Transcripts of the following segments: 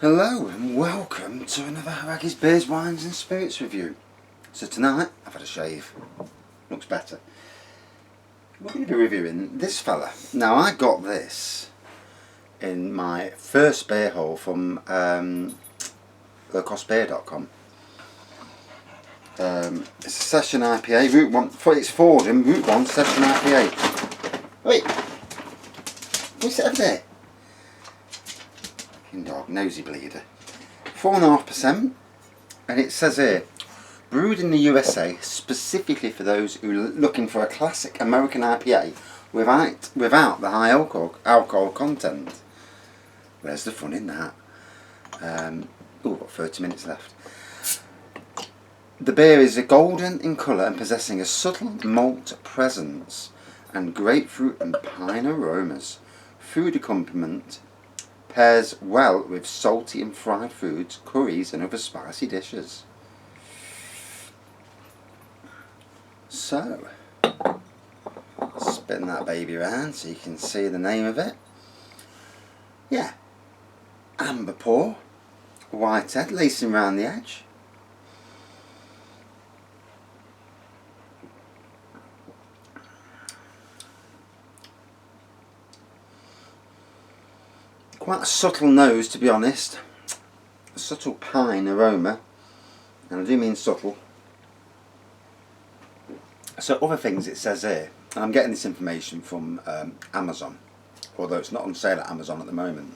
Hello and welcome to another Raggy's Beers, Wines and Spirits review. So tonight I've had a shave, looks better. We're going to be reviewing this fella. Now I got this in my first beer haul from LowcostBeerdotcom. It's a Session IPA, Route 1, it's Fordham, Route 1 Session IPA. Wait, what's it over there? Dog, nosy bleeder. 4.5%, and it says here, brewed in the USA specifically for those who are looking for a classic American IPA without the high alcohol content. Where's the fun in that? We've got 30 minutes left. The beer is golden in colour and possessing a subtle malt presence and grapefruit and pine aromas. Food accompaniment pairs well with salty and fried foods, curries and other spicy dishes. So, spin that baby around so you can see the name of it. Yeah, amber pour, white head lacing around the edge. Quite a subtle nose, to be honest. A subtle pine aroma, and I do mean subtle. So other things it says here, and I'm getting this information from Amazon, although it's not on sale at Amazon at the moment.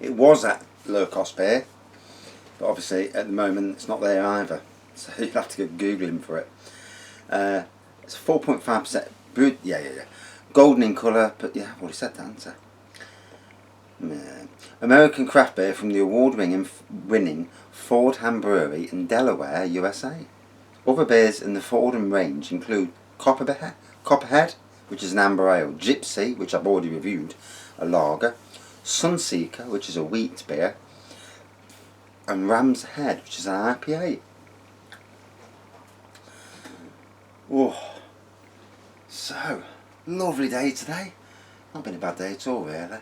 It was at Low Cost Beer, but obviously at the moment it's not there either, so you'll have to go googling for it. It's 4.5% brewed, yeah, golden in colour, but yeah, I've already said that, haven't I? American craft beer from the award-winning Fordham Brewery in Delaware, USA. Other beers in the Fordham range include Copperhead, which is an amber ale, Gypsy, which I've already reviewed, a lager, Sunseeker, which is a wheat beer, and Ram's Head, which is an IPA. Oh, so lovely day today. Not been a bad day at all, really.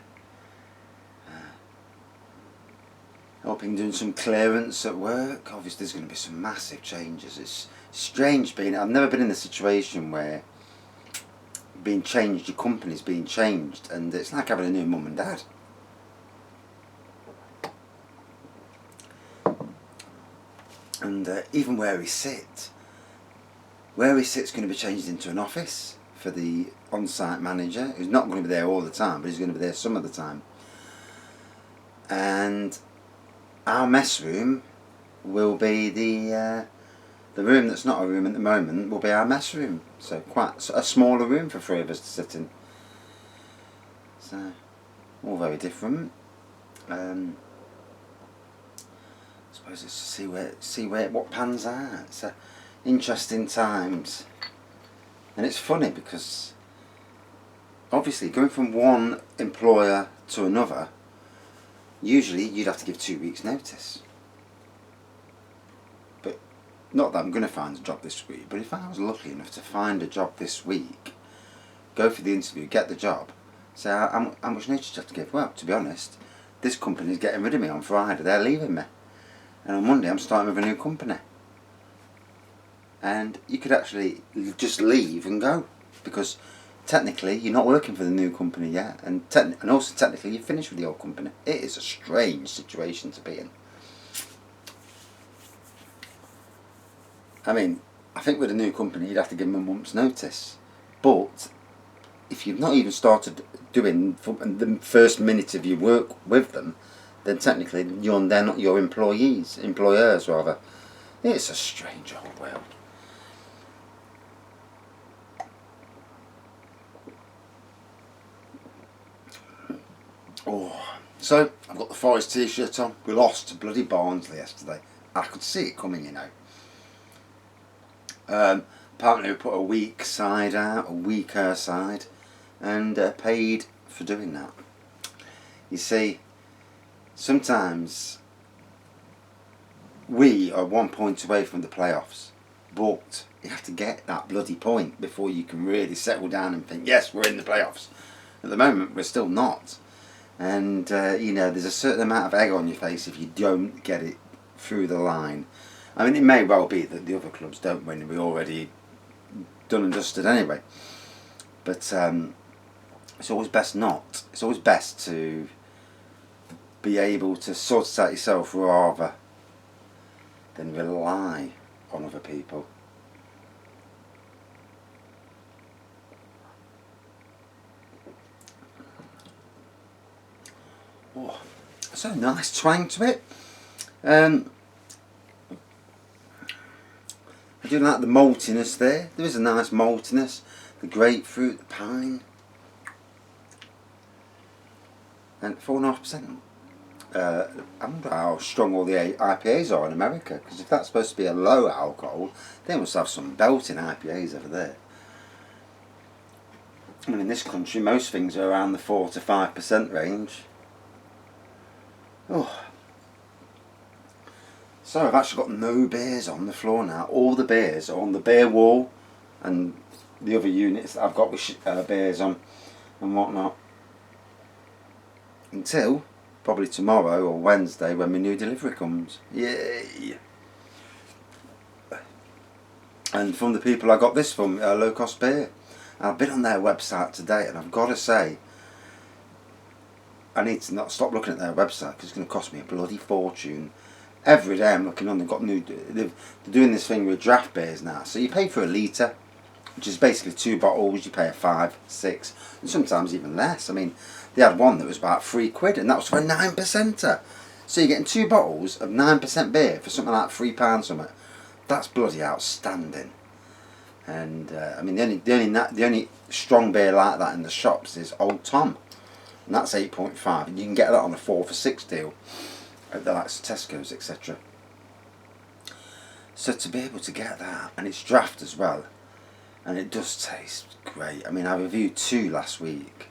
Hoping doing some clearance at work. Obviously there's going to be some massive changes. It's strange I've never been in a situation where being changed, your company's being changed, and it's like having a new mum and dad. And even where we sit is going to be changed into an office for the on-site manager, who's not going to be there all the time, but he's going to be there some of the time. And our mess room will be the room that's not a room at the moment will be our mess room. So quite a smaller room for three of us to sit in. So all very different. I suppose it's to see what pans out. It's interesting times, and it's funny because obviously going from one employer to another, usually you'd have to give 2 weeks notice. But not that I'm going to find a job this week, but if I was lucky enough to find a job this week, go for the interview, get the job, say how much notice do you have to give? Well, to be honest, this company's getting rid of me on Friday, they're leaving me, and on Monday I'm starting with a new company. And you could actually just leave and go, because technically you're not working for the new company yet, and also technically you're finished with the old company. It is a strange situation to be in. I mean, I think with a new company you'd have to give them a month's notice, but if you've not even started doing the first minute of your work with them, then technically they're not your employers rather. It's a strange old world. Oh, so I've got the Forest t-shirt on. We lost to bloody Barnsley yesterday. I could see it coming, you know. Apparently we put a weaker side, and paid for doing that. You see, sometimes we are 1 point away from the playoffs, but you have to get that bloody point before you can really settle down and think, yes, we're in the playoffs. At the moment, we're still not. and you know, there's a certain amount of egg on your face if you don't get it through the line. I mean, it may well be that the other clubs don't win, we're already done and dusted anyway, but it's always best not. It's always best to be able to sort it out yourself rather than rely on other people. Oh, so nice twang to it. I do like the maltiness there. There is a nice maltiness. The grapefruit, the pine. And 4.5%. I wonder how strong all the IPAs are in America, because if that's supposed to be a low alcohol, they must have some belting IPAs over there. I mean, in this country, most things are around the 4 to 5% range. Oh. So I've actually got no beers on the floor now. All the beers are on the beer wall and the other units that I've got with beers on and whatnot. Until probably tomorrow or Wednesday when my new delivery comes. Yay! And from the people I got this from, Low Cost Beer. I've been on their website today and I've got to say, I need to not stop looking at their website because it's going to cost me a bloody fortune. Every day I'm looking on, they've got they're doing this thing with draft beers now. So you pay for a litre, which is basically 2 bottles, you pay a 5, 6, and sometimes even less. I mean, they had one that was about £3 and that was for a 9%er. So you're getting 2 bottles of 9% beer for something like £3 something. That's bloody outstanding. And I mean, the only strong beer like that in the shops is Old Tom. And that's 8.5, and you can get that on a 4 for 6 deal at the likes of Tesco's, etc. So to be able to get that, and it's draft as well, and it does taste great. I mean, I reviewed 2 last week.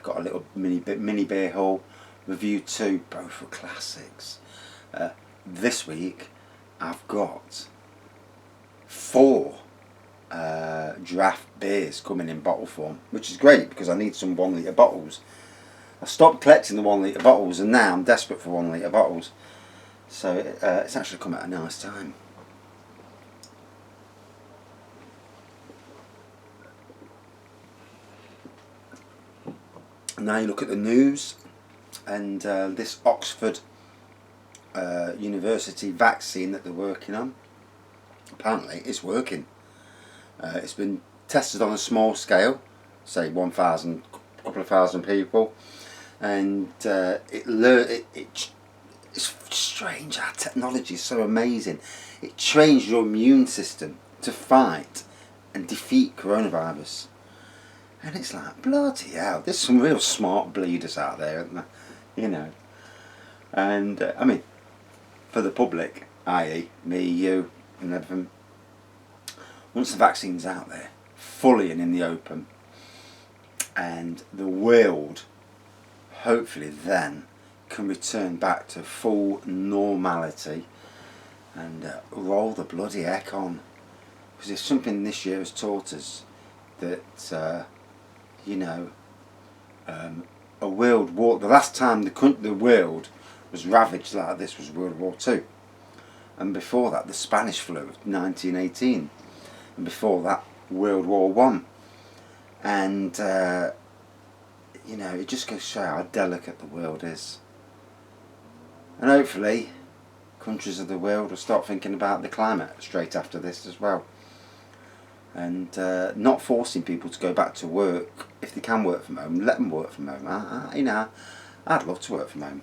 Got a little mini beer haul. Reviewed 2, both were classics. This week, I've got 4 draft beers coming in bottle form, which is great because I need some 1 litre bottles. I stopped collecting the 1 litre bottles and now I'm desperate for 1 litre bottles, so it's actually come at a nice time. Now you look at the news, and this Oxford University vaccine that they're working on, apparently it's working. It's been tested on a small scale, say 1,000, couple of thousand people, and it's strange. Our technology is so amazing. It trains your immune system to fight and defeat coronavirus, and it's like, bloody hell, there's some real smart bleeders out there, isn't there? You know. And I mean, for the public, i.e. me, you and everything, once the vaccine's out there fully and in the open, and the world hopefully then can return back to full normality and roll the bloody heck on. Because if something this year has taught us that you know, a world war, the last time the world was ravaged like this was World War II, and before that the Spanish flu of 1918, and before that World War One, and you know, it just goes to show how delicate the world is. And hopefully countries of the world will start thinking about the climate straight after this as well, and not forcing people to go back to work. If they can work from home, let them work from home. You know, I'd love to work from home.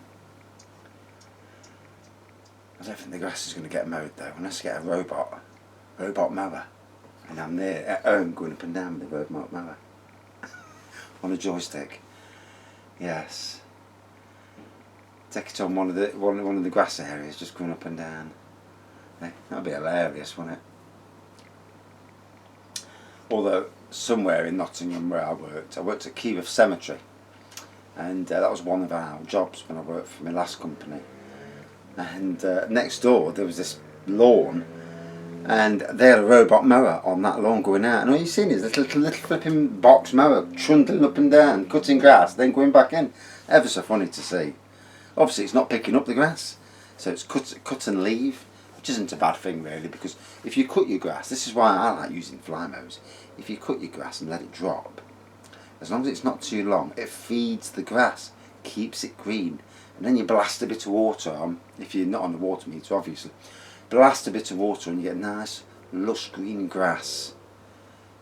I don't think the grass is going to get mowed though, unless I get a robot mower, and I'm there at home going up and down with the robot mower on a joystick. Yes, take it on one of the grass areas, just going up and down. That'd be hilarious, wouldn't it? Although somewhere in Nottingham where I worked at Keyworth Cemetery, and that was one of our jobs when I worked for my last company. And next door there was this lawn, and they had a robot mower on that lawn going out, and all you've seen is this little flipping box mower trundling up and down, cutting grass, then going back in. ever so funny to see. Obviously it's not picking up the grass, so it's cut and leave, which isn't a bad thing really, because if you cut your grass, this is why I like using fly mows, if you cut your grass and let it drop, as long as it's not too long, it feeds the grass, keeps it green, and then you blast a bit of water on, if you're not on the water meter obviously, blast a bit of water and you get nice lush green grass.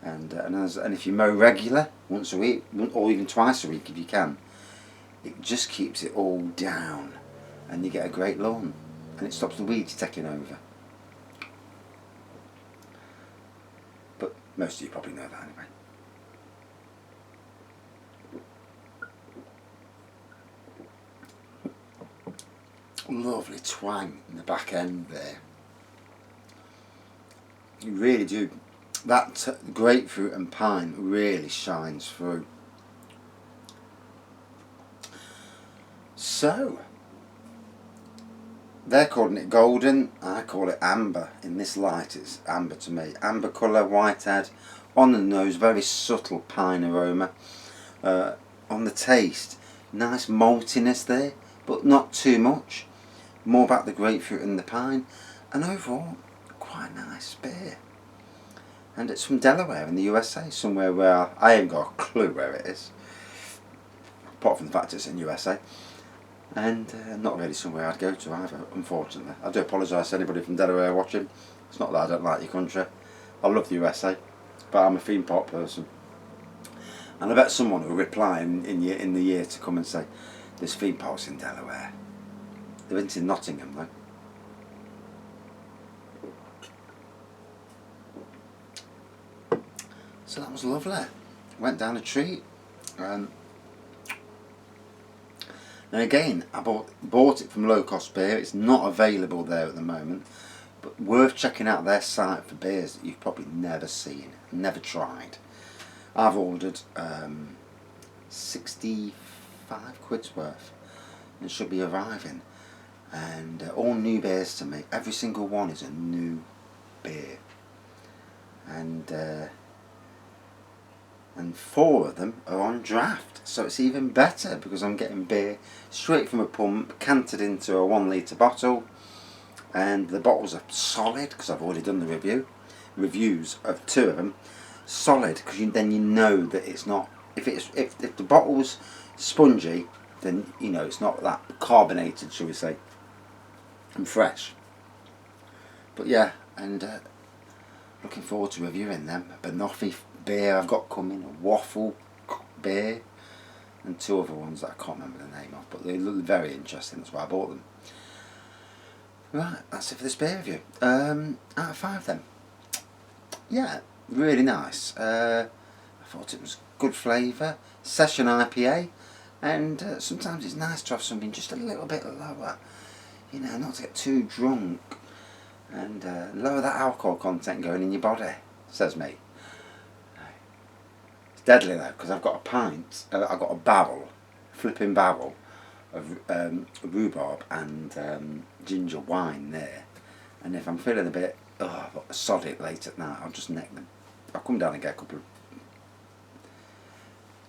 And if you mow regular, once a week, or even twice a week if you can, it just keeps it all down and you get a great lawn, and it stops the weeds taking over. But most of you probably know that anyway. Lovely twang in the back end there. You really do. That grapefruit and pine really shines through. So, they're calling it golden, I call it amber. In this light it's amber to me. Amber colour, white head, on the nose, very subtle pine aroma. On the taste, nice maltiness there, but not too much. More about the grapefruit and the pine, and overall quite a nice beer. And it's from Delaware in the USA, somewhere where I ain't got a clue where it is, apart from the fact it's in USA, and not really somewhere I'd go to either, unfortunately. I do apologise to anybody from Delaware watching. It's not that I don't like your country, I love the USA, but I'm a theme park person, and I bet someone will reply in the year to come and say there's theme parks in Delaware. They're in Nottingham though. So that was lovely. Went down a treat. And again, I bought it from Low Cost Beer. It's not available there at the moment, but worth checking out their site for beers that you've probably never seen, never tried. I've ordered 65 quid's worth, and it should be arriving. And all new beers to me. Every single one is a new beer, and 4 of them are on draft, so it's even better because I'm getting beer straight from a pump, cantered into a 1 litre bottle, and the bottles are solid because I've already done the reviews of 2 of them. Solid because then you know that it's not. If the bottle's spongy, then you know it's not that carbonated, shall we say, and fresh. But yeah, and looking forward to reviewing them. A Banoffee beer I've got coming, a waffle beer, and 2 other ones that I can't remember the name of, but they look very interesting, that's why I bought them. Right, that's it for this beer review. Out of 5 then. Yeah, really nice. I thought it was good flavour, Session IPA, and sometimes it's nice to have something just a little bit lower, you know, not to get too drunk, and lower that alcohol content going in your body, says me. It's deadly though, because I've got a pint, I've got a barrel, flipping barrel of rhubarb and ginger wine there, and if I'm feeling a bit soddy late at night, I'll just neck them. I'll come down and get a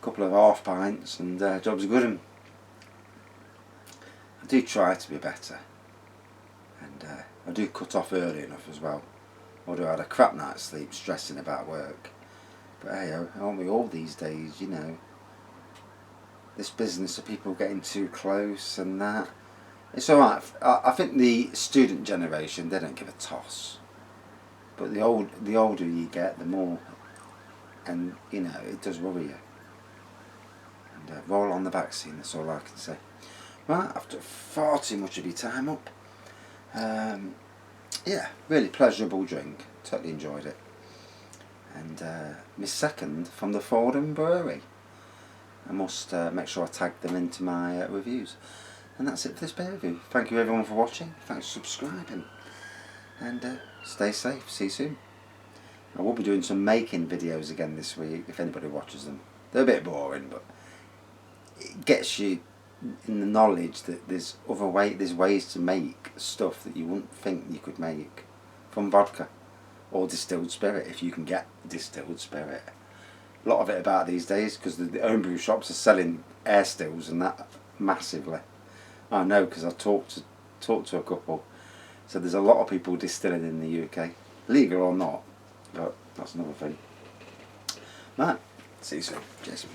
couple of half pints, and job's a good one. I do try to be better, and I do cut off early enough as well, although I had a crap night's sleep stressing about work. But hey, aren't we all these days, you know, this business of people getting too close and that. It's alright. I think the student generation, they don't give a toss, but the older you get, the more, and you know, it does worry you. And roll on the back scene, that's all I can say. Right, I've took far too much of your time up. Yeah, really pleasurable drink, totally enjoyed it. And my second from the Fordham brewery. I must make sure I tag them into my reviews. And that's it for this beer review. Thank you everyone for watching, thanks for subscribing, and stay safe, see you soon. I will be doing some making videos again this week if anybody watches them. They're a bit boring, but it gets you in the knowledge that there's ways to make stuff that you wouldn't think you could make from vodka or distilled spirit, if you can get distilled spirit. A lot of it about these days, because the homebrew shops are selling air stills and that massively. I know because I talked to a couple. So there's a lot of people distilling in the UK, legal or not, but that's another thing. Right, see you soon. Cheers.